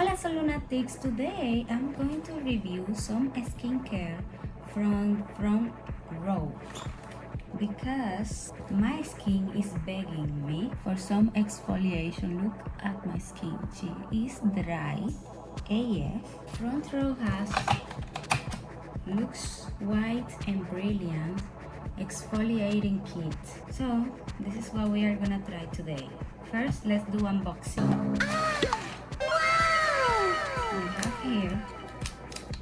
Hola Lunatics! Today I'm going to review some skincare from Frontrow because my skin is begging me for some exfoliation. Look at my skin, she is dry AF. Frontrow has Luxxe White and Brilliant exfoliating kit. So this is what we are gonna try today. First, let's do unboxing. We have here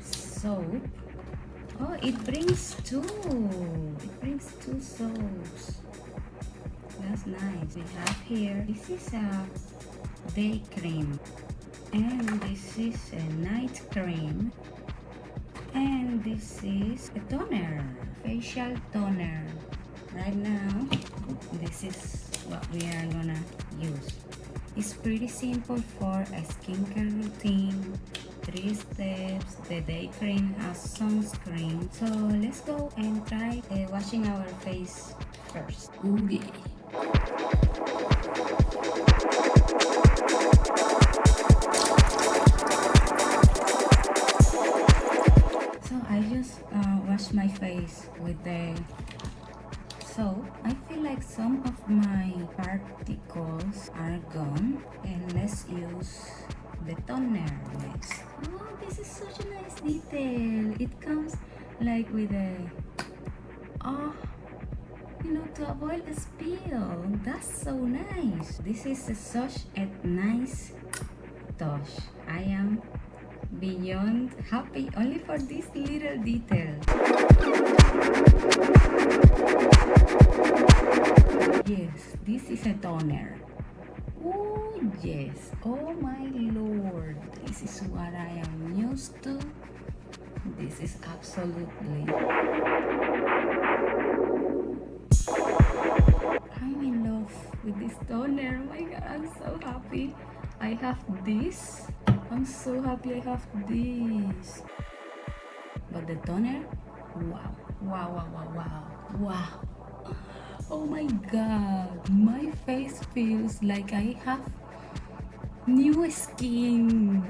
soap. Oh, it brings two. It brings two soaps. That's nice. We have here, this is a day cream. And this is a night cream. And this is a toner, facial toner. Right now, this is what we are gonna use. It's pretty simple for a skincare routine. 3 steps. The day cream has sunscreen. So let's go and try washing our face first. Okay. So I just wash my face with the soap. I feel like some of my particles are gone, and let's use the toner next. Oh, this is such a nice detail. It comes like with a to avoid a spill. That's so nice. This is such a nice touch. I am beyond happy only for this little detail. Yes, this is a toner. Oh yes, oh my lord, this is what I am used to. This is absolutely, I'm in love with this toner. Oh my god, I'm so happy I have this. I'm so happy I have this. But the toner, wow, wow, wow, wow, wow, wow. Oh my god, my face feels like I have new skin.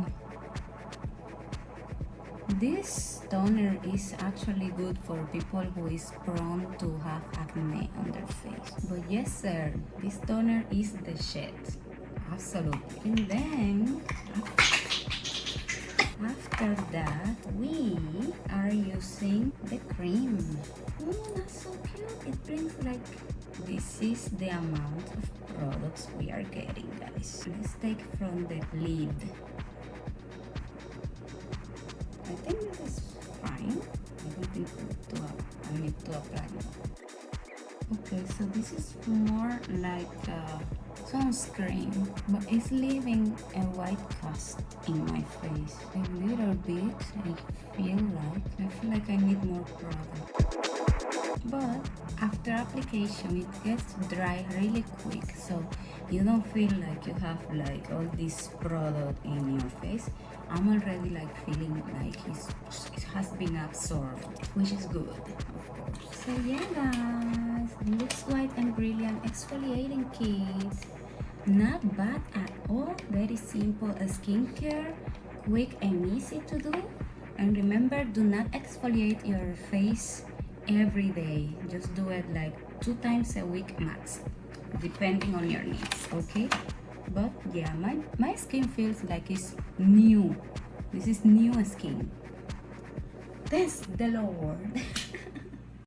This toner is actually good for people who is prone to have acne on their face. But yes sir, this toner is the shit. Absolutely. And then after that, we are using the cream. Oh, that's so cute. It brings like, this is the amount of products we are getting, guys. Let's take from the lid. I think this is fine. I don't think I need to apply more. Okay, so this is more like sunscreen, but it's leaving a white cast in my face. A little bit, I feel like I need more product. But after application, it gets dry really quick, so you don't feel like you have like all this product in your face. I'm already like feeling like it has been absorbed, which is good, of course. So yeah guys, Luxxe White and Brilliant exfoliating kit. Not bad at all. Very simple skincare, quick and easy to do. And remember, do not exfoliate your face every day. Just do it like 2 times a week max, depending on your needs, okay? But yeah, my skin feels like it's new. This is new skin. Thanks the Lord.